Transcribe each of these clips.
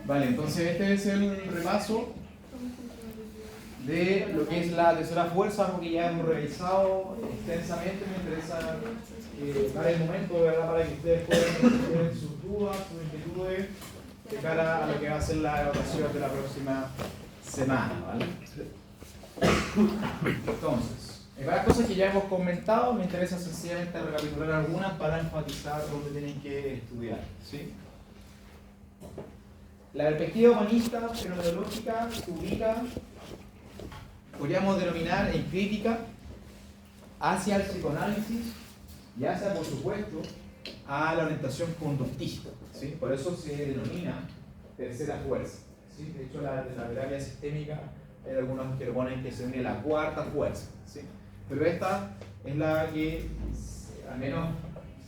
Vale, entonces este es el repaso de lo que es la tercera fuerza, algo que ya hemos revisado extensamente. Me interesa dar el momento, ¿verdad?, para que ustedes puedan tener sus dudas, sus inquietudes de cara a lo que va a ser la evaluación de la próxima semana, ¿vale? Entonces, hay varias cosas que ya hemos comentado, me interesa sencillamente recapitular algunas para enfatizar dónde tienen que estudiar, ¿sí? La perspectiva humanista fenomenológica se ubica, podríamos denominar en crítica, hacia el psicoanálisis y hacia, por supuesto, a la orientación conductista, ¿sí? Por eso se denomina tercera fuerza, ¿sí? De hecho, la terapia sistémica, hay algunos que lo ponen que se une la cuarta fuerza, ¿sí? Pero esta es la que al menos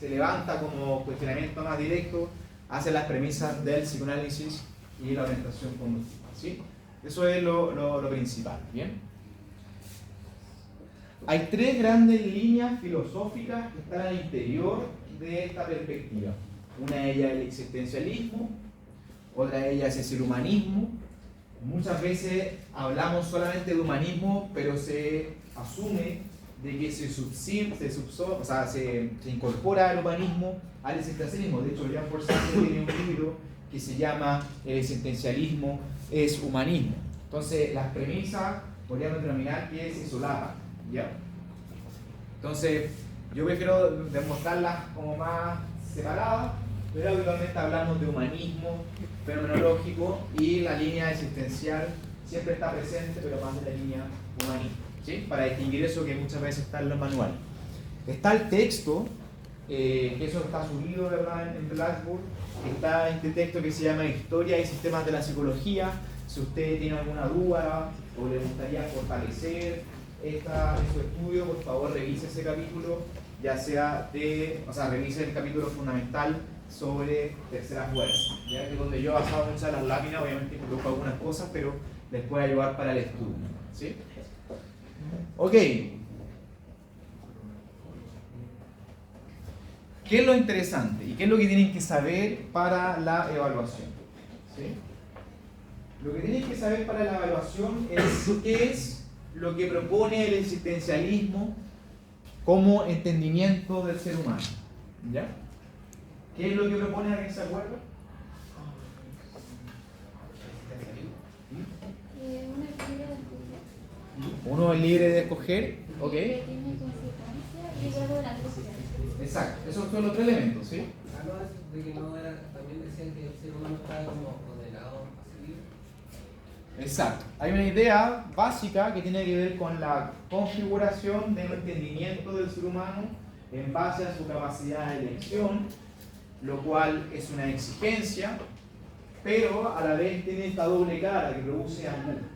se levanta como cuestionamiento más directo hacia las premisas del psicoanálisis y la orientación conductista, ¿sí? Eso es lo principal, ¿bien? Hay tres grandes líneas filosóficas que están al interior de esta perspectiva. Una de ellas es el existencialismo, otra de ellas es el humanismo. Muchas veces hablamos solamente de humanismo, pero se asume de que se incorpora el humanismo al existencialismo. De hecho, Jean-Paul Sartre tiene un libro que se llama El existencialismo es humanismo. Entonces, las premisas podríamos denominar que se solapan, ¿ya? Entonces, yo prefiero demostrarlas como más separadas, pero habitualmente hablamos de humanismo fenomenológico y la línea existencial siempre está presente, pero más de la línea humanista, ¿sí? Para distinguir eso que muchas veces está en los manuales. Está el texto, que eso está subido, ¿verdad?, en Blackboard. Está este texto que se llama Historia y Sistemas de la Psicología. Si usted tiene alguna duda o le gustaría fortalecer su estudio, por favor revise ese capítulo, ya sea revise el capítulo fundamental sobre tercera fuerza, ya que donde yo he basado muchas de las láminas, obviamente coloco algunas cosas, pero les puede ayudar para el estudio, ¿sí? Ok. ¿Qué es lo interesante y qué es lo que tienen que saber para la evaluación? ¿Sí? Lo que tienen que saber para la evaluación es qué es lo que propone el existencialismo como entendimiento del ser humano. ¿Ya? ¿Qué es lo que propone? ¿Alguien se acuerda? Uno es libre de escoger, ¿ok? Exacto, esos son los tres elementos, ¿sí? De que no era, también decían que el ser humano estaba como condenado a seguir. Exacto. Hay una idea básica que tiene que ver con la configuración del entendimiento del ser humano en base a su capacidad de elección, lo cual es una exigencia, pero a la vez tiene esta doble cara que produce angustia,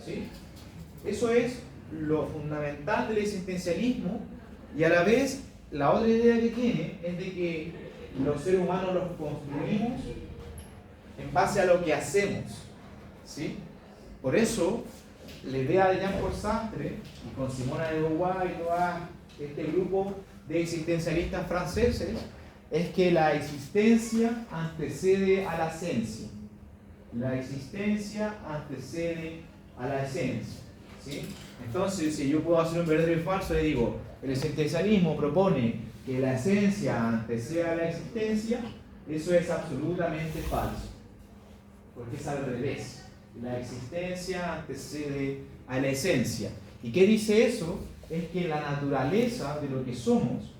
¿sí? Eso es lo fundamental del existencialismo, y a la vez la otra idea que tiene es de que los seres humanos los construimos en base a lo que hacemos, ¿sí? Por eso, la idea de Jean-Paul Sartre, y con Simone de Beauvoir y todo este grupo de existencialistas franceses, es que la existencia antecede a la esencia. La existencia antecede a la esencia, ¿sí? Entonces, si yo puedo hacer un verdadero y falso, le digo, el existencialismo propone que la esencia anteceda a la existencia, eso es absolutamente falso, porque es al revés. La existencia antecede a la esencia. ¿Y qué dice eso? Es que la naturaleza de lo que somos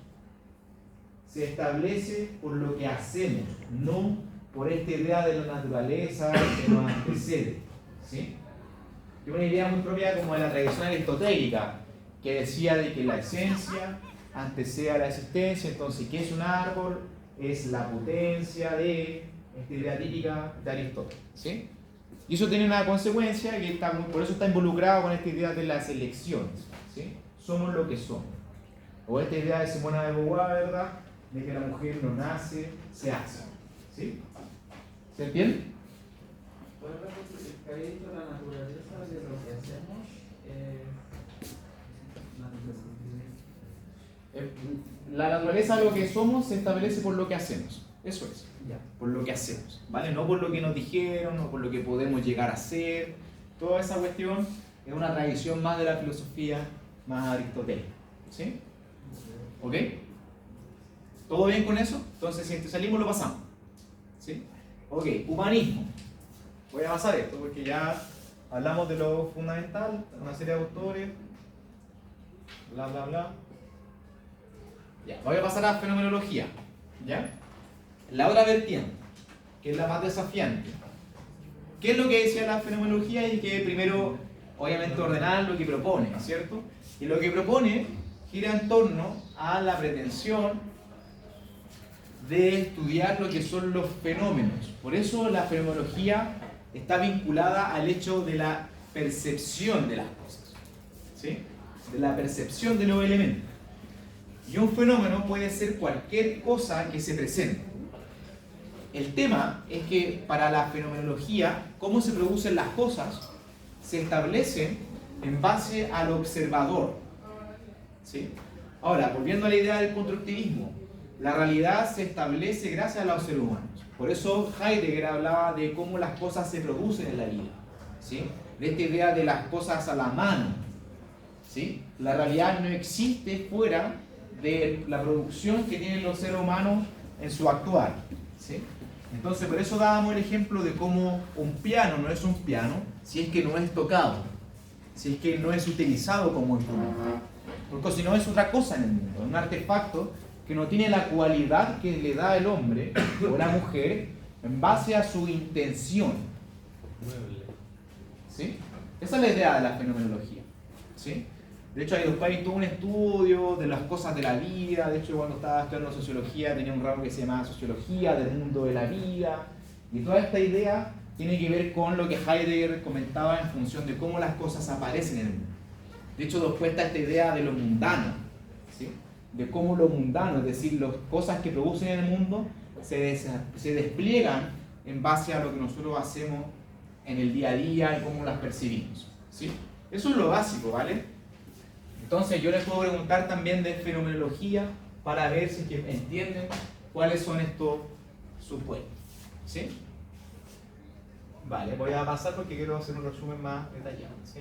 se establece por lo que hacemos, no por esta idea de la naturaleza que nos antecede, ¿sí? Es una idea muy propia como de la tradición aristotélica, que decía de que la esencia antecede a la existencia. Entonces, ¿qué es un árbol? Es la potencia de esta idea típica de Aristóteles, ¿sí? Y eso tiene una consecuencia que por eso está involucrado con esta idea de las elecciones, ¿sí? Somos lo que somos. O esta idea de Simone de Beauvoir, ¿verdad?, de que la mujer no nace, se hace, ¿sí? ¿Se entiende? Bueno, que había dicho la naturaleza de lo que hacemos, La naturaleza de lo que somos se establece por lo que hacemos. Eso es, ya, por lo que hacemos, ¿vale? No por lo que nos dijeron, no por lo que podemos llegar a ser. Toda esa cuestión es una tradición más de la filosofía más aristotélica, ¿sí? ¿Ok? ¿Todo bien con eso? Entonces, si salimos, lo pasamos, ¿sí? Ok, humanismo. Voy a pasar esto porque ya hablamos de lo fundamental, una serie de autores, bla, bla, bla. Ya, voy a pasar a fenomenología, ¿ya? La otra vertiente, que es la más desafiante. ¿Qué es lo que decía la fenomenología? Y que primero, obviamente, ordenar lo que propone, ¿cierto? Y lo que propone gira en torno a la pretensión de estudiar lo que son los fenómenos. Por eso la fenomenología está vinculada al hecho de la percepción de las cosas, ¿sí? De la percepción de los elementos. Y un fenómeno puede ser cualquier cosa que se presente. El tema es que para la fenomenología, cómo se producen las cosas se establece en base al observador, ¿sí? Ahora, volviendo a la idea del constructivismo, la realidad se establece gracias a los seres humanos. Por eso Heidegger hablaba de cómo las cosas se producen en la vida, ¿sí? De esta idea de las cosas a la mano, ¿sí? La realidad no existe fuera de la producción que tienen los seres humanos en su actuar, ¿sí? Entonces, por eso dábamos el ejemplo de cómo un piano no es un piano si es que no es tocado, si es que no es utilizado como instrumento. Porque si no es otra cosa en el mundo, es un artefacto que no tiene la cualidad que le da el hombre o la mujer en base a su intención. ¿Sí? Esa es la idea de la fenomenología, ¿sí? De hecho, hay todo un estudio de las cosas de la vida. De hecho, cuando estaba estudiando sociología tenía un ramo que se llamaba Sociología del Mundo de la Vida. Y toda esta idea tiene que ver con lo que Heidegger comentaba en función de cómo las cosas aparecen en el mundo. De hecho, después está esta idea de lo mundano, ¿sí? De cómo lo mundano, es decir, las cosas que producen en el mundo se despliegan en base a lo que nosotros hacemos en el día a día y cómo las percibimos, ¿sí? Eso es lo básico, ¿vale? Entonces yo les puedo preguntar también de fenomenología para ver si es que entienden cuáles son estos supuestos, ¿sí? Vale, voy a pasar porque quiero hacer un resumen más detallado, ¿sí?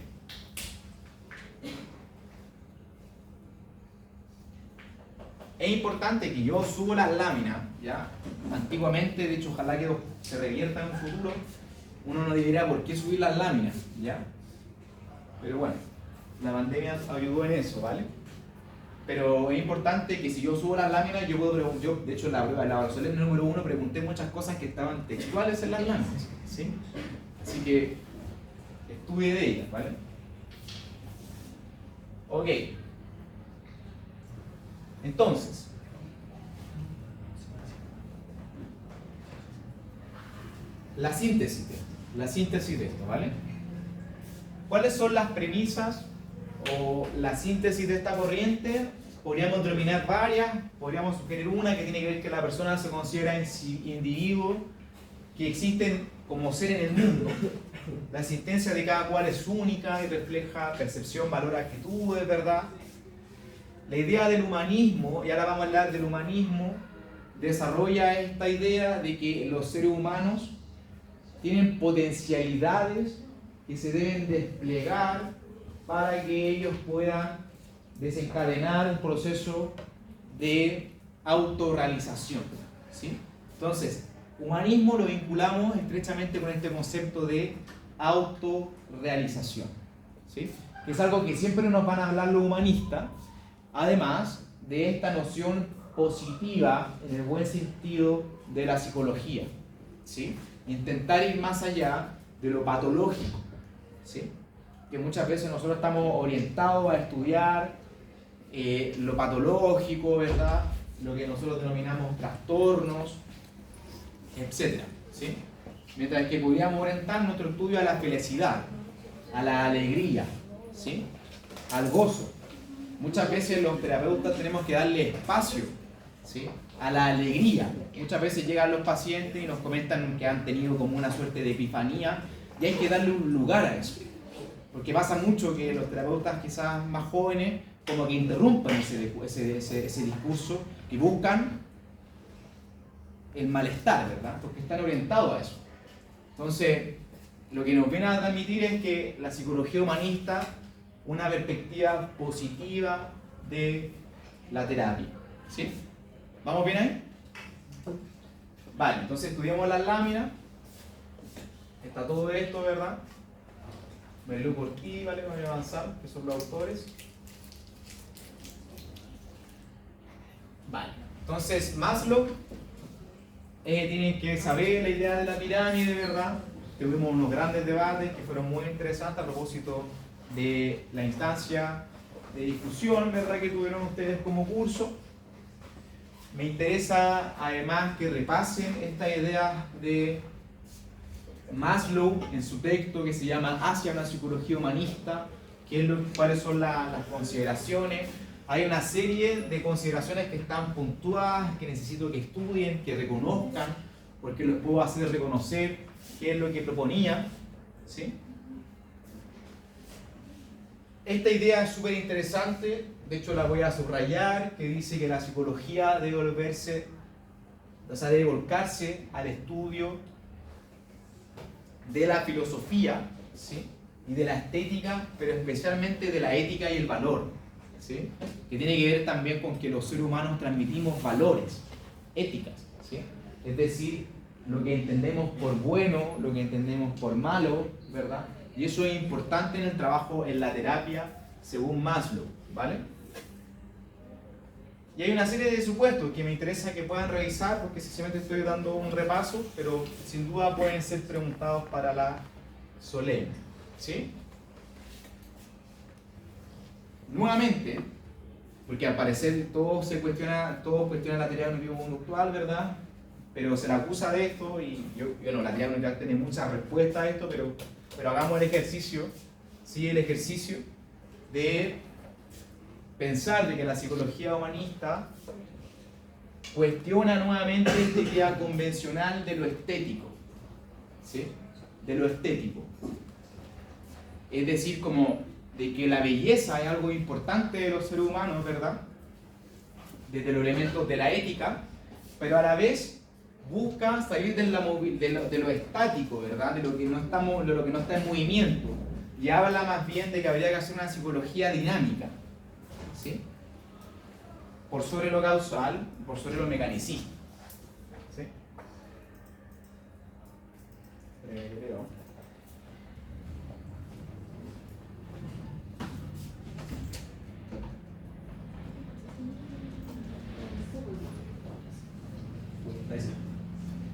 Es importante que yo subo las láminas, ¿ya? Antiguamente, de hecho, ojalá que se revierta en un futuro, uno no diría por qué subir las láminas, ¿ya? Pero bueno, la pandemia ayudó en eso, ¿vale? Pero es importante que si yo subo las láminas, yo de hecho, en la prueba de la evaluación número 1 pregunté muchas cosas que estaban textuales en las láminas, ¿sí? Así que estuve de ellas, ¿vale? Ok. Entonces, la síntesis de esto, ¿vale? ¿Cuáles son las premisas o la síntesis de esta corriente? Podríamos determinar varias, podríamos sugerir una que tiene que ver que la persona se considera individuo, que existen como ser en el mundo. La existencia de cada cual es única y refleja percepción, valor, actitudes, ¿verdad? La idea del humanismo, y ahora vamos a hablar del humanismo, desarrolla esta idea de que los seres humanos tienen potencialidades que se deben desplegar para que ellos puedan desencadenar un proceso de autorrealización, ¿sí? Entonces, humanismo lo vinculamos estrechamente con este concepto de autorrealización, ¿sí? Que es algo que siempre nos van a hablar los humanistas, además de esta noción positiva en el buen sentido de la psicología, ¿sí? Intentar ir más allá de lo patológico, ¿sí? Que muchas veces nosotros estamos orientados a estudiar lo patológico, ¿verdad? Lo que nosotros denominamos trastornos, etc., ¿sí? Mientras que podríamos orientar nuestro estudio a la felicidad, a la alegría, ¿sí? Al gozo. Muchas veces los terapeutas tenemos que darle espacio, ¿sí? A la alegría. Muchas veces llegan los pacientes y nos comentan que han tenido como una suerte de epifanía y hay que darle un lugar a eso. Porque pasa mucho que los terapeutas quizás más jóvenes como que interrumpan ese discurso y buscan el malestar, ¿verdad? Porque están orientados a eso. Entonces, lo que nos viene a transmitir es que la psicología humanista, una perspectiva positiva de la terapia. ¿Sí? ¿Vamos bien ahí? Vale, entonces estudiamos las láminas. Está todo esto, ¿verdad? Me lo por ti, ¿vale? Vamos a avanzar, que son los autores. Vale, entonces Maslow tienen que saber la idea de la pirámide, ¿verdad? Tuvimos unos grandes debates que fueron muy interesantes a propósito de la instancia de discusión, ¿verdad? Que tuvieron ustedes como curso. Me interesa además que repasen esta idea de Maslow en su texto que se llama Hacia una psicología humanista, cuáles son las consideraciones. Hay una serie de consideraciones que están puntuadas, que necesito que estudien, que reconozcan, porque los puedo hacer reconocer qué es lo que proponía. ¿Sí? Esta idea es súper interesante, de hecho la voy a subrayar, que dice que la psicología debe volcarse al estudio de la filosofía, ¿sí? Y de la estética, pero especialmente de la ética y el valor, ¿sí? Que tiene que ver también con que los seres humanos transmitimos valores, éticas, ¿sí? Es decir, lo que entendemos por bueno, lo que entendemos por malo, ¿verdad? Y eso es importante en el trabajo, en la terapia, según Maslow, ¿vale? Y hay una serie de supuestos que me interesa que puedan revisar, porque sencillamente estoy dando un repaso, pero sin duda pueden ser preguntados para la solemne, ¿sí? Nuevamente, porque al parecer todo cuestiona la teoría cognitivo-conductual, ¿verdad? Pero se le acusa de esto, y la teoría cognitivo tiene muchas respuestas a esto, pero hagamos el ejercicio, ¿sí? El ejercicio de pensar de que la psicología humanista cuestiona nuevamente esta idea convencional de lo estético, ¿sí? De lo estético. Es decir, como de que la belleza es algo importante de los seres humanos, ¿verdad? Desde los elementos de la ética, pero a la vez busca salir de lo estático, ¿verdad? De lo que no está en movimiento, y habla más bien de que habría que hacer una psicología dinámica, ¿sí? Por sobre lo causal, por sobre lo mecanicista, ¿sí?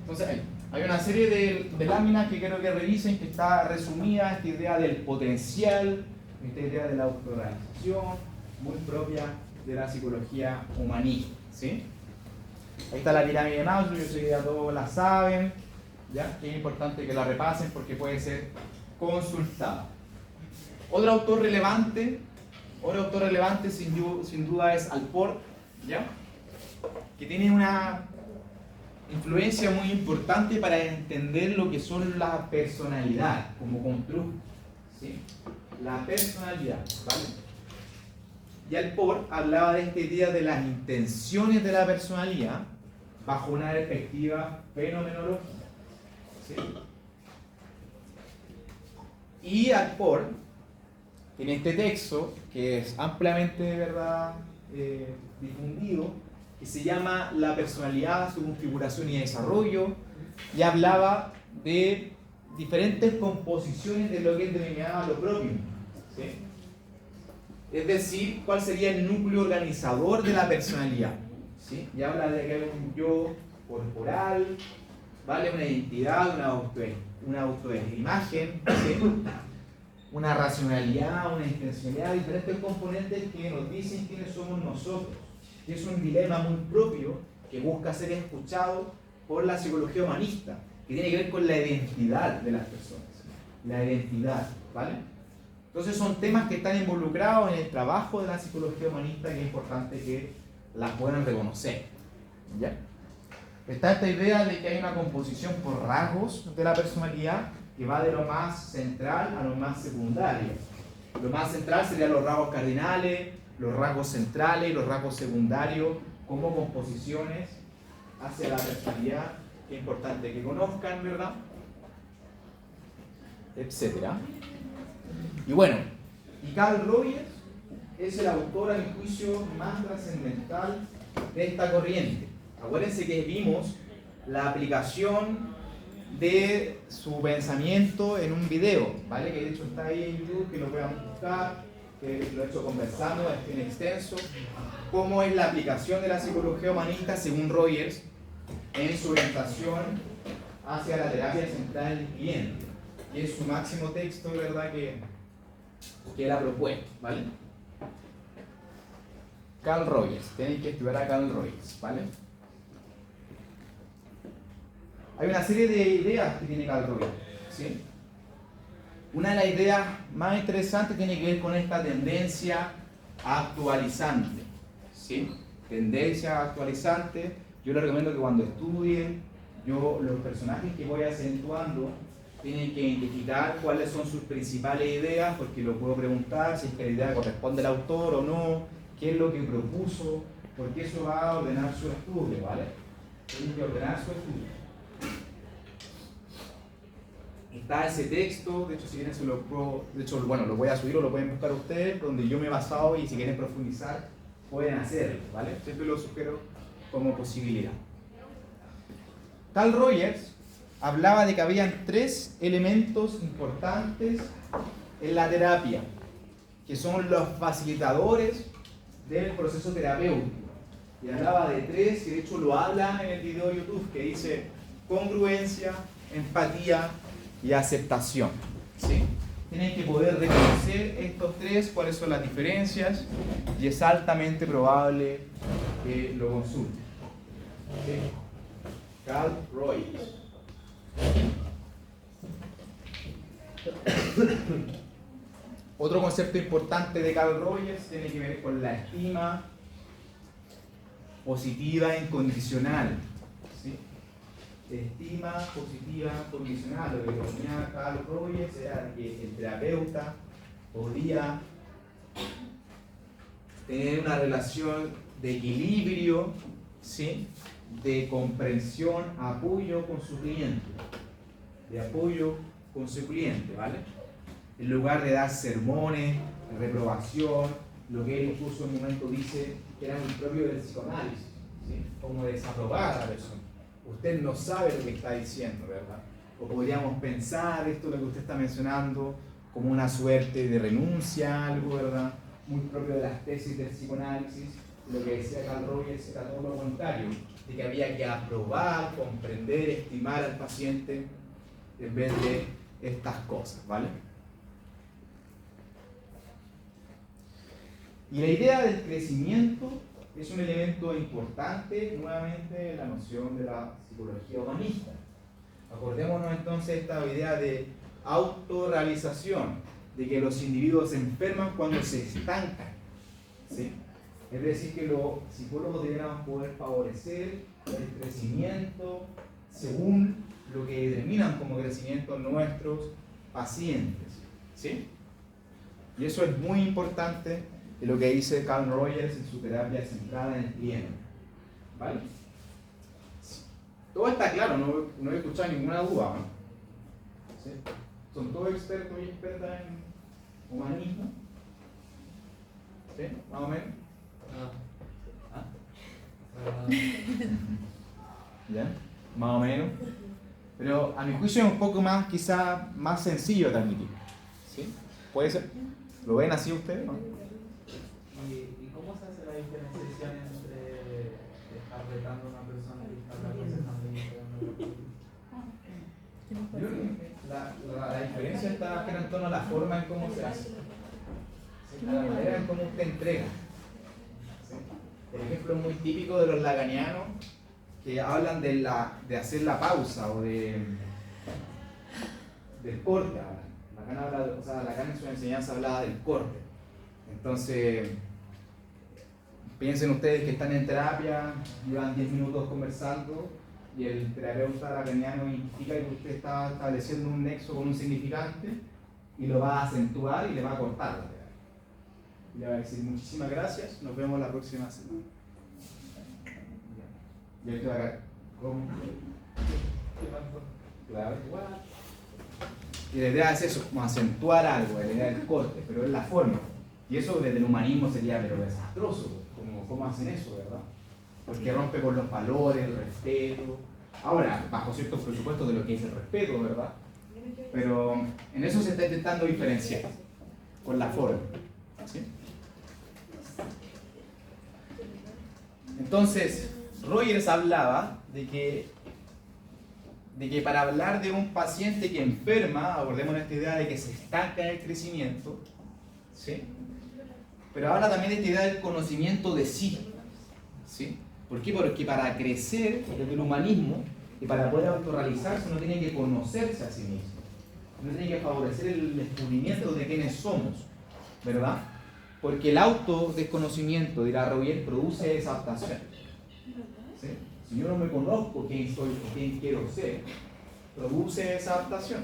Entonces, hay una serie de láminas que quiero que revisen, que está resumida esta idea del potencial, esta idea de la autorrealización, muy propia de la psicología humanista, ¿sí? Ahí está la pirámide de Maslow, yo sé que ya todos la saben, ¿ya? Que es importante que la repasen porque puede ser consultada. Otro autor relevante sin duda es Alport, ¿ya? Que tiene una influencia muy importante para entender lo que son la personalidad como constructo, ¿sí? La personalidad, ¿vale? Y Alport hablaba de esta idea de las intenciones de la personalidad bajo una perspectiva fenomenológica, ¿sí? Y Alport, en este texto, que es ampliamente, de verdad, difundido, que se llama La personalidad, su configuración y desarrollo, y hablaba de diferentes composiciones de lo que él denominaba lo propio, ¿sí? Es decir, cuál sería el núcleo organizador de la personalidad, ¿sí? Y habla de que hay un yo corporal, ¿vale? Una identidad, una autoimagen, ¿sí? Una racionalidad, una intencionalidad, diferentes componentes que nos dicen quiénes somos nosotros. Y es un dilema muy propio que busca ser escuchado por la psicología humanista, que tiene que ver con la identidad de las personas. La identidad, ¿vale? Entonces son temas que están involucrados en el trabajo de la psicología humanista, que es importante que las puedan reconocer, ¿ya? Está esta idea de que hay una composición por rasgos de la personalidad que va de lo más central a lo más secundario. Lo más central serían los rasgos cardinales, los rasgos centrales y los rasgos secundarios como composiciones hacia la personalidad, que es importante que conozcan, ¿verdad? Etcétera. Y bueno, y Carl Rogers es el autor, a mi juicio, más trascendental de esta corriente. Acuérdense que vimos la aplicación de su pensamiento en un video, ¿vale? Que de hecho está ahí en YouTube, que lo puedan buscar, que lo he hecho conversando en extenso, cómo es la aplicación de la psicología humanista según Rogers en su orientación hacia la terapia central del cliente, que es su máximo texto, ¿verdad? Que él ha propuesto, ¿vale? Carl Rogers, tienen que estudiar a Carl Rogers, ¿vale? Hay una serie de ideas que tiene Carl Rogers, ¿sí? Una de las ideas más interesantes tiene que ver con esta tendencia actualizante, ¿sí? Tendencia actualizante. Yo les recomiendo que cuando estudien, los personajes que voy acentuando tienen que identificar cuáles son sus principales ideas, porque lo puedo preguntar si es que la idea corresponde al autor o no, qué es lo que propuso, porque eso va a ordenar su estudio, ¿vale? Tienen que ordenar su estudio. Está ese texto, de hecho si quieren se lo puedo, de hecho bueno, lo voy a subir o lo pueden buscar ustedes, donde yo me he basado y si quieren profundizar pueden hacerlo, ¿vale? Siempre lo sugiero como posibilidad. Carl Rogers hablaba de que habían 3 elementos importantes en la terapia, que son los facilitadores del proceso terapéutico. Y hablaba de 3, que de hecho lo habla en el video de YouTube, que dice congruencia, empatía y aceptación, ¿sí? Tienen que poder reconocer estos 3, cuáles son las diferencias, y es altamente probable que lo consulten. ¿Sí? Carl Rogers. Otro concepto importante de Carl Rogers tiene que ver con la estima positiva incondicional, ¿sí? Estima positiva condicional. Lo que proponía Carl Rogers era que el terapeuta podía tener una relación de equilibrio, ¿sí? De comprensión, apoyo con su cliente, de apoyo con su cliente, ¿vale? En lugar de dar sermones, reprobación, lo que él incluso en un momento dice que era muy propio del psicoanálisis, ¿sí? Como desaprobar a la persona. Usted no sabe lo que está diciendo, ¿verdad? O podríamos pensar esto, lo que usted está mencionando, como una suerte de renuncia a algo, ¿verdad? Muy propio de las tesis del psicoanálisis. Lo que decía Carl Rogers era todo lo contrario, de que había que aprobar, comprender, estimar al paciente en vez de estas cosas, ¿vale? Y la idea del crecimiento es un elemento importante nuevamente en la noción de la psicología humanista. Acordémonos entonces esta idea de autorrealización, de que los individuos se enferman cuando se estancan, ¿sí? Es decir, que los psicólogos deberían poder favorecer el crecimiento según lo que determinan como crecimiento nuestros pacientes, ¿sí? Y eso es muy importante de lo que dice Carl Rogers en su terapia centrada en el cliente, ¿vale? Todo está claro, no he escuchado ninguna duda, ¿no? ¿Sí? Son todos expertos y expertas en humanismo, ¿sí? Más o menos. ¿Ya? Más o menos. Pero a mi juicio es un poco más, quizá más sencillo de transmitir, ¿sí? ¿Puede ser? ¿Lo ven así ustedes, no? ¿Y cómo se hace la diferenciación entre estar retando a una persona y estar representando y Yo creo que la diferencia está en torno a la forma en cómo se hace, ¿sí? A la manera en cómo usted entrega, ¿sí? El ejemplo muy típico de los lacanianos que hablan de hacer la pausa o del corte. Lacan en su enseñanza hablaba del corte. Entonces, piensen ustedes que están en terapia, llevan 10 minutos conversando y el terapeuta lacaniano identifica que usted está estableciendo un nexo con un significante y lo va a acentuar y le va a cortar la terapia. Y le va a decir muchísimas gracias, nos vemos la próxima semana. Y él te va a ¿Cómo? ¿Qué pasó? Claro. Y la idea es eso, como acentuar algo, la idea del corte, pero es la forma. Y eso desde el humanismo sería pero desastroso, como cómo hacen eso, ¿verdad? Porque rompe con los valores, el respeto. Ahora, bajo ciertos presupuestos de lo que es el respeto, ¿verdad? Pero en eso se está intentando diferenciar, con la forma. ¿Sí? Entonces, Rogers hablaba de que para hablar de un paciente que enferma, abordemos esta idea de que se estanca en el crecimiento, ¿sí? Pero habla también de esta idea del conocimiento de sí, ¿sí? ¿Por qué? Porque para crecer desde el humanismo y para poder autorrealizarse uno tiene que conocerse a sí mismo, uno tiene que favorecer el descubrimiento de quiénes somos, ¿verdad? Porque el autodesconocimiento, dirá Rogers, produce desadaptación, ¿sí? Si yo no me conozco quién soy o quién quiero ser, produce esa adaptación.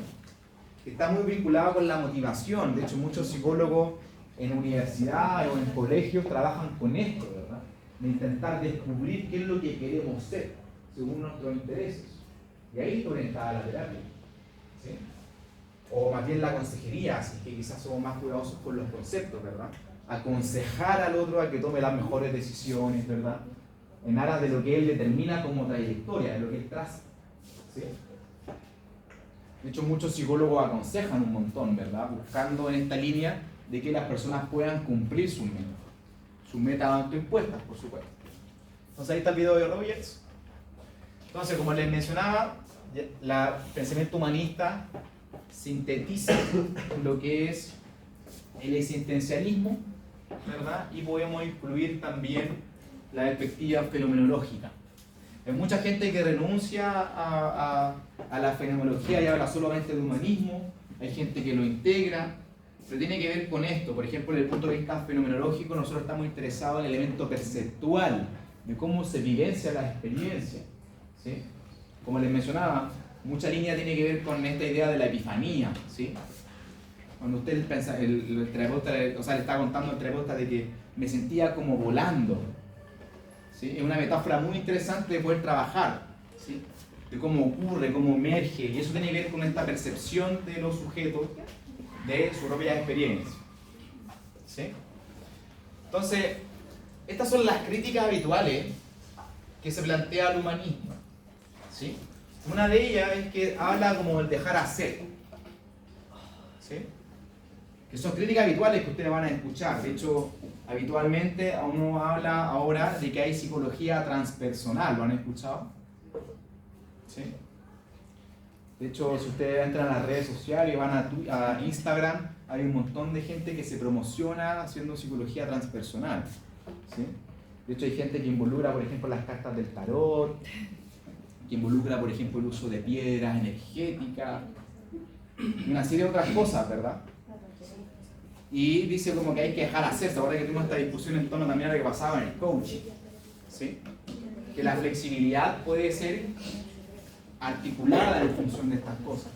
Está muy vinculado con la motivación. De hecho, muchos psicólogos en universidades o en colegios trabajan con esto, ¿verdad? De intentar descubrir qué es lo que queremos ser, según nuestros intereses. Y ahí está orientada la terapia, ¿sí? O más bien la consejería, así que quizás somos más cuidadosos con los conceptos, ¿verdad? Aconsejar al otro a que tome las mejores decisiones, ¿verdad? En aras de lo que él determina como trayectoria, de lo que él traza, ¿sí? De hecho, muchos psicólogos aconsejan un montón, ¿verdad? Buscando en esta línea de que las personas puedan cumplir sus metas autoimpuestas, por supuesto. Entonces ahí está el video de Rogers. Entonces, como les mencionaba, el pensamiento humanista sintetiza lo que es el existencialismo, ¿verdad? Y podemos incluir también la perspectiva fenomenológica. Hay mucha gente que renuncia a la fenomenología y habla solamente de humanismo, hay gente que lo integra, pero tiene que ver con esto. Por ejemplo, desde el punto de vista fenomenológico, nosotros estamos interesados en el elemento perceptual, de cómo se vivencia la experiencia, ¿sí? Como les mencionaba, mucha línea tiene que ver con esta idea de la epifanía, ¿sí? Cuando usted piensa, el terapeuta, o sea, le está contando al terapeuta de que me sentía como volando, ¿sí? Es una metáfora muy interesante de poder trabajar, ¿sí? De cómo ocurre, cómo emerge, y eso tiene que ver con esta percepción de los sujetos de su propia experiencia, ¿sí? Entonces, estas son las críticas habituales que se plantea al humanismo, ¿sí? Una de ellas es que habla como del dejar hacer, ¿sí? Que son críticas habituales que ustedes van a escuchar. De hecho, habitualmente uno habla ahora de que hay psicología transpersonal. ¿Lo han escuchado? ¿Sí? De hecho, si ustedes entran a las redes sociales y van a Instagram, hay un montón de gente que se promociona haciendo psicología transpersonal, ¿sí? De hecho, hay gente que involucra, por ejemplo, las cartas del tarot, que involucra, por ejemplo, el uso de piedras energéticas, y una serie de otras cosas, ¿verdad? Y dice como que hay que dejar hacer. Ahora que tuvimos esta discusión en torno también a lo que pasaba en el coaching, ¿sí? Que la flexibilidad puede ser articulada en función de estas cosas.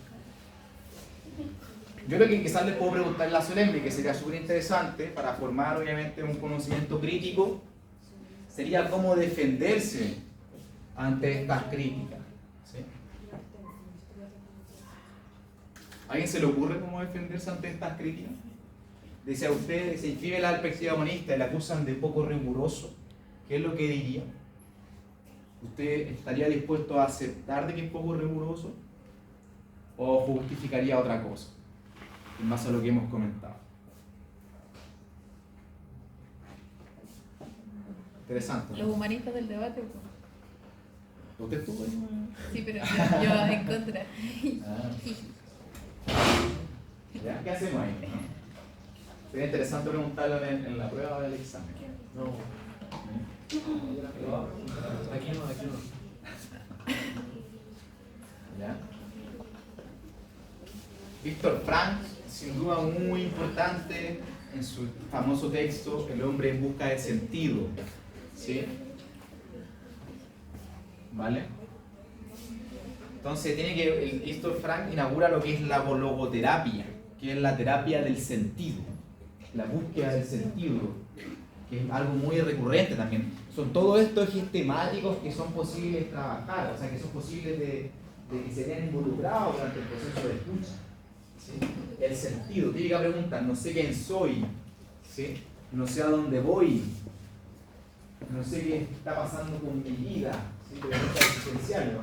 Yo creo que quizás les puedo preguntar la solemne, que sería súper interesante para formar obviamente un conocimiento crítico, sería cómo defenderse ante estas críticas, ¿sí? ¿A alguien se le ocurre cómo defenderse ante estas críticas? Dice a usted, se inscribe la perspectiva humanista y le acusan de poco riguroso, ¿qué es lo que diría? ¿Usted estaría dispuesto a aceptar de que es poco riguroso? ¿O justificaría otra cosa? En base a lo que hemos comentado. Interesante, ¿no? Los humanistas del debate. ¿Usted estuvo ahí? Sí, pero yo en contra. ¿Ya? ¿Qué hacemos ahí? Sería interesante preguntarlo en la prueba del examen. No. Aquí no. ¿Ya? Víctor Frank, sin duda muy importante en su famoso texto El hombre en busca de sentido, ¿sí? ¿Vale? Entonces Víctor Frank inaugura lo que es la logoterapia, que es la terapia del sentido, la búsqueda del sentido que es algo muy recurrente también. Son todos estos ejes temáticos que son posibles trabajar, o sea, que son posibles de que se vean involucrados durante el proceso de escucha. ¿Sí? El sentido, típica pregunta, no sé quién soy, ¿sí? No sé a dónde voy, no sé qué está pasando con mi vida, ¿sí? Preguntas existenciales, ¿no?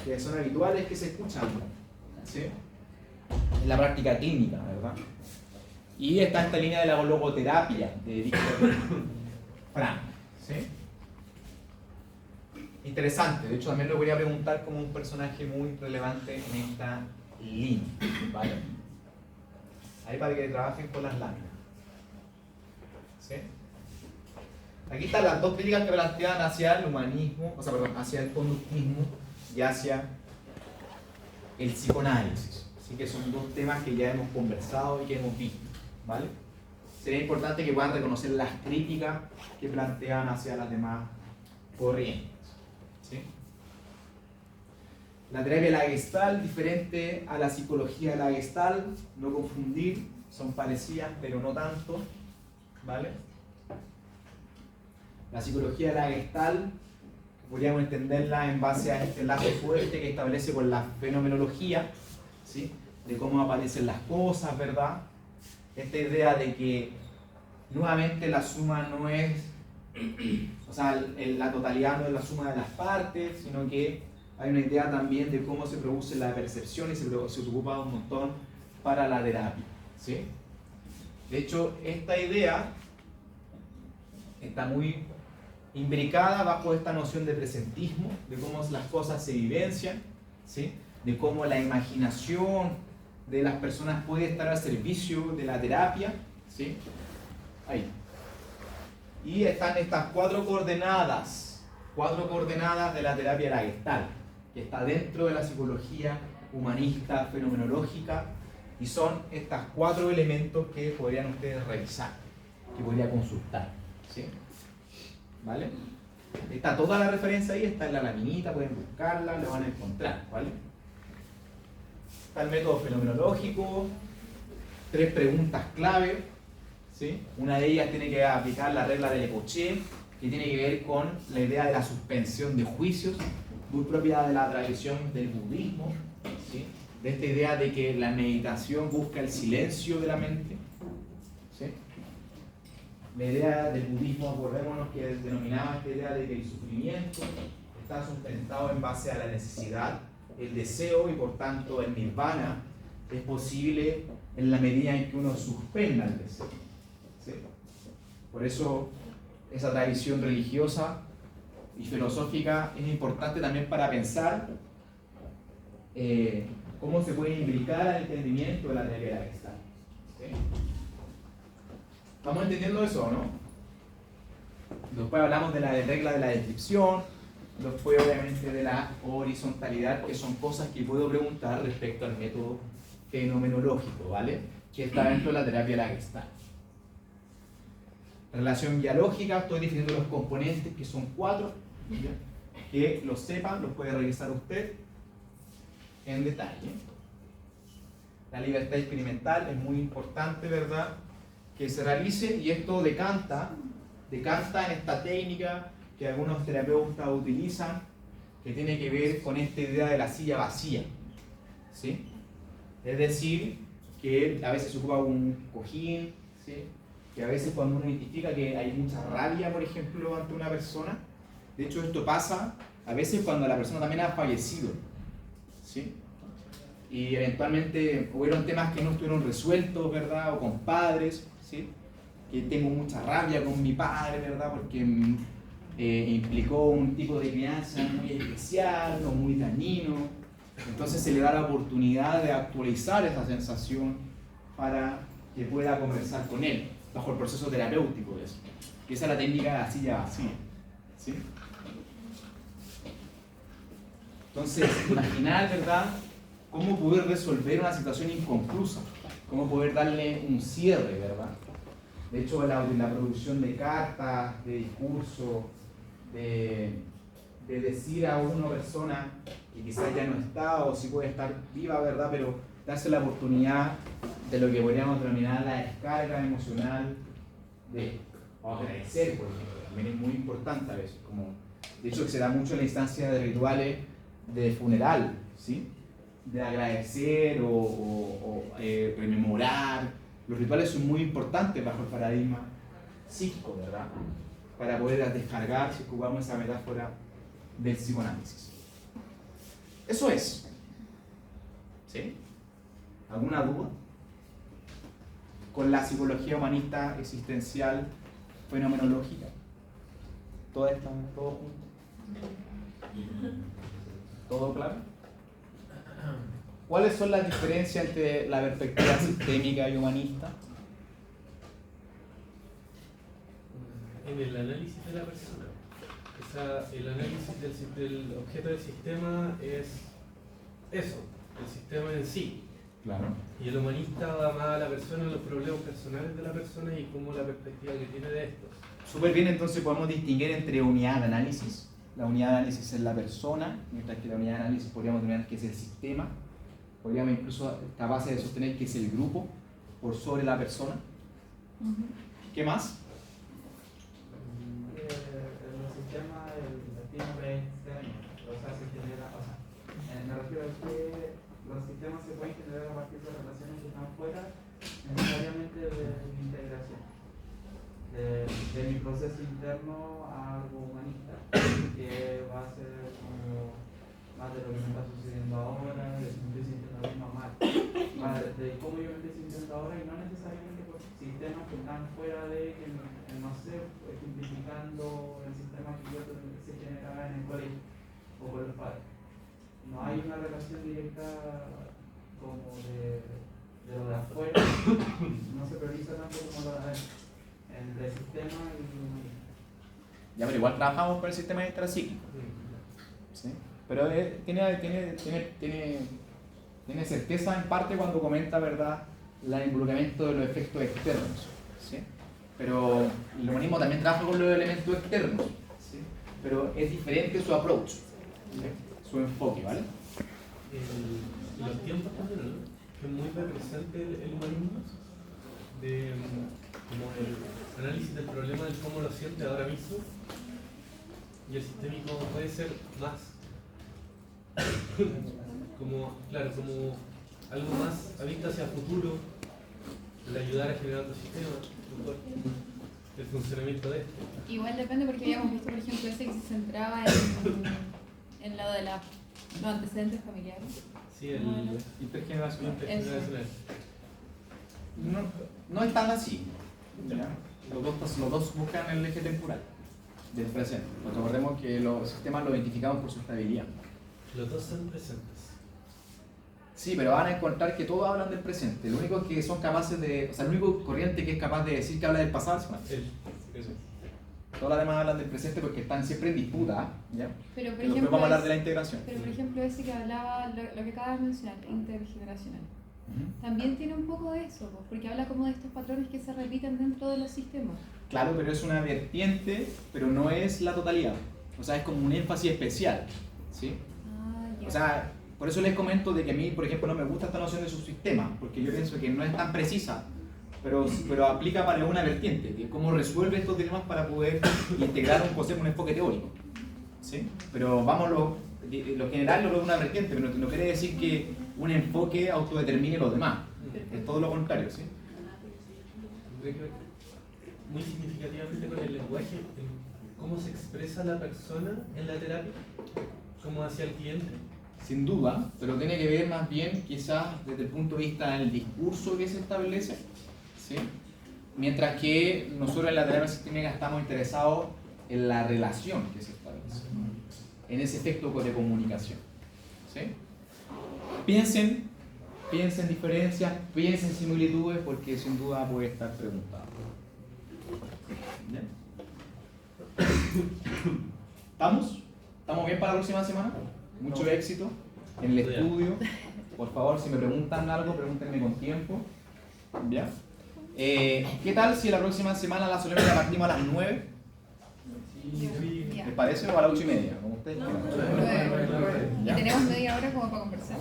Que son habituales que se escuchan, ¿sí? En la práctica clínica, ¿verdad? Y está esta línea de la logoterapia de Víctor Frank, ¿sí? Interesante, de hecho también lo voy a preguntar como un personaje muy relevante en esta línea, ¿vale? Ahí para que trabajen con las láminas, ¿sí? Aquí están las dos críticas que plantean hacia el humanismo, o sea, perdón, hacia el conductismo y hacia el psicoanálisis. Así que son dos temas que ya hemos conversado y que hemos visto, ¿vale? Sería importante que puedan reconocer las críticas que plantean hacia las demás corrientes, ¿sí? La terapia de la Gestalt, diferente a la psicología de la Gestalt, no confundir, son parecidas pero no tanto, ¿vale? La psicología de la Gestalt podríamos entenderla en base a este lazo fuerte que establece con la fenomenología, ¿sí? De cómo aparecen las cosas, ¿verdad? Esta idea de que nuevamente la suma no es, o sea, la totalidad no es la suma de las partes, sino que hay una idea también de cómo se produce la percepción y se ocupa un montón para la terapia, ¿sí? De hecho, esta idea está muy imbricada bajo esta noción de presentismo, de cómo las cosas se vivencian, ¿sí? De cómo la imaginación de las personas puede estar al servicio de la terapia, ¿sí? Ahí. Y están estas cuatro coordenadas de la terapia de la Gestalt, que está dentro de la psicología humanista fenomenológica, y son estos cuatro elementos que podrían ustedes revisar, que podría consultar, ¿sí? ¿Vale? Está toda la referencia ahí, está en la laminita, pueden buscarla, la van a encontrar, ¿vale? Está el método fenomenológico, 3 preguntas clave, ¿sí? Una de ellas tiene que aplicar la regla de Lepochet, que tiene que ver con la idea de la suspensión de juicios, muy propia de la tradición del budismo, ¿sí? De esta idea de que la meditación busca el silencio de la mente, ¿sí? La idea del budismo, acordémonos que denominaba esta idea de que el sufrimiento está sustentado en base a la necesidad, el deseo, y por tanto el nirvana es posible en la medida en que uno suspenda el deseo, ¿sí? Por eso esa tradición religiosa y filosófica es importante también para pensar cómo se puede imbricar al entendimiento de la teoría de la Gestalt, ¿sí? ¿Estamos entendiendo eso o no? Después hablamos de la regla de la descripción, después obviamente de la horizontalidad, que son cosas que puedo preguntar respecto al método fenomenológico, ¿vale? Que está dentro de la terapia de la Gestalt. Relación dialógica, estoy definiendo los componentes, que son 4, ¿ya? Que los sepan, los puede revisar usted en detalle. La libertad experimental es muy importante, ¿verdad?, que se realice, y esto decanta en esta técnica que algunos terapeutas utilizan, que tiene que ver con esta idea de la silla vacía, ¿sí? Es decir, que a veces se ocupa un cojín, ¿sí? Que a veces cuando uno identifica que hay mucha rabia, por ejemplo, ante una persona, de hecho esto pasa a veces cuando la persona también ha fallecido, ¿sí? Y eventualmente hubieron temas que no estuvieron resueltos, ¿verdad? O con padres, ¿sí? Que tengo mucha rabia con mi padre, ¿verdad? Porque implicó un tipo de crianza muy especial o muy dañino. Entonces se le da la oportunidad de actualizar esa sensación para que pueda conversar con él, bajo el proceso terapéutico de eso. Y esa es la técnica de la silla vacía, ¿sí? Entonces, imaginar, ¿verdad?, cómo poder resolver una situación inconclusa, cómo poder darle un cierre, ¿verdad? De hecho, la producción de cartas, de discursos, de decir a una persona que quizás ya no está o si puede estar viva, ¿verdad?, pero darse la oportunidad de lo que podríamos denominar la descarga emocional de o agradecer, por ejemplo, también es muy importante a veces, como, de hecho se da mucho en la instancia de rituales de funeral, ¿sí? De agradecer o rememorar. Los rituales son muy importantes bajo el paradigma psíquico, ¿verdad? Para poder descargar, si ocupamos esa metáfora del psicoanálisis. Eso es. ¿Sí? ¿Alguna duda? Con la psicología humanista existencial fenomenológica. ¿Todo junto? ¿Todo claro? ¿Cuáles son las diferencias entre la perspectiva sistémica y humanista? En el análisis de la persona. El análisis del objeto del sistema es eso, el sistema en sí. Claro. Y el humanista va más a la persona, a los problemas personales de la persona y cómo la perspectiva que tiene de estos. Súper bien, entonces podemos distinguir entre unidad de análisis. La unidad de análisis es la persona, mientras que la unidad de análisis podríamos determinar que es el sistema. Podríamos incluso capaces de sostener que es el grupo por sobre la persona. ¿Qué más? En los sistemas el destino es externo, o sea, se genera, o sea, me refiero a que los sistemas se pueden generar a partir de relaciones que están fuera necesariamente de mi integración, de mi proceso interno a algo humanista, que va a ser como más de lo que me está sucediendo ahora, de si me estoy sintiendo bien o mal, de cómo yo me estoy sintiendo ahora y no necesariamente por sistemas que están fuera de, que no sé, ejemplificando el sistema que yo se generaba en el colegio o con los padres. No hay una relación directa como de lo de afuera, no se prioriza tanto como lo de adentro, entre el sistema y el humanista. Ya, pero igual trabajamos con el sistema intrapsíquico. ¿Sí? Pero tiene certeza en parte cuando comenta, ¿verdad?, el involucramiento de los efectos externos. ¿Sí? Pero el humanismo también trabaja con los elementos externos. ¿Sí? Pero es diferente su approach, ¿sí? Su enfoque, ¿vale? Los tiempos también, ¿no? Que es muy presente el humanismo, como el análisis del problema del cómo lo siente ahora mismo, y el sistémico puede ser más como algo más abierto hacia el futuro, el ayudar a generar otro sistema, mejor, el funcionamiento de esto. Igual depende porque habíamos visto, por ejemplo, ese que se centraba en lo de los antecedentes familiares. Sí, el Intergeneracional. intergeneracional. No es tan así. ¿Ya? Los dos buscan el eje temporal del presente. Recordemos que los sistemas lo identificamos por su estabilidad. Los dos son presentes. Sí, pero van a encontrar que todos hablan del presente. Lo único que son capaces de... O sea, el único corriente que es capaz de decir que habla del pasado es Marx. Todas las demás hablan del presente porque están siempre en disputa, ¿ya? Pero, por Después ejemplo, vamos a hablar de la integración. Pero, por ejemplo, ese que hablaba, lo que acabas de mencionar, intergeneracional, también tiene un poco de eso, porque habla como de estos patrones que se repiten dentro de los sistemas. Claro, pero es una vertiente, pero no es la totalidad. O sea, es como un énfasis especial, ¿sí? Ya. O sea, por eso les comento de que a mí, por ejemplo, no me gusta esta noción de subsistema, porque yo pienso que no es tan precisa, pero aplica para una vertiente, que es cómo resuelve estos dilemas para poder integrar un concepto, un enfoque teórico, ¿sí? Pero vamos, lo general lo veo una vertiente, pero no quiere decir que un enfoque autodetermine los demás, es todo lo contrario, ¿sí? Muy significativamente con el lenguaje, en cómo se expresa la persona en la terapia, como hacia el cliente. Sin duda, pero tiene que ver más bien quizás desde el punto de vista del discurso que se establece, ¿sí? Mientras que nosotros en la terapia sistémica estamos interesados en la relación que se establece, en ese efecto de comunicación, ¿sí? Piensen diferencias, piensen similitudes, porque sin duda puede estar preguntado. ¿Bien? ¿Estamos? ¿Estamos bien para la próxima semana? Mucho éxito en el estudio. Por favor, si me preguntan algo, pregúntenme con tiempo. ¿Ya? ¿Qué tal si la próxima semana la solemne la partimos a las 9? ¿Les parece? ¿O a las 8:30? Como ustedes quieran. Y ¿Ya? tenemos media hora como para conversar.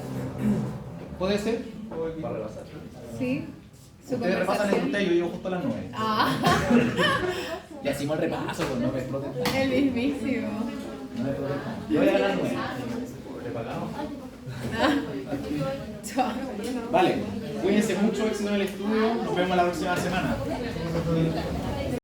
¿Puede ser? Para repasar. Sí. Su Ustedes repasan el conversación. usted y yo llego justo a las 9. Ah. Ya hicimos el repaso, pues no me exploten. El mismísimo. No me exploten. Yo voy a ganar 9. ¿Preparado? Chao. Vale, cuídense mucho, éxito en el estudio. Nos vemos la próxima semana.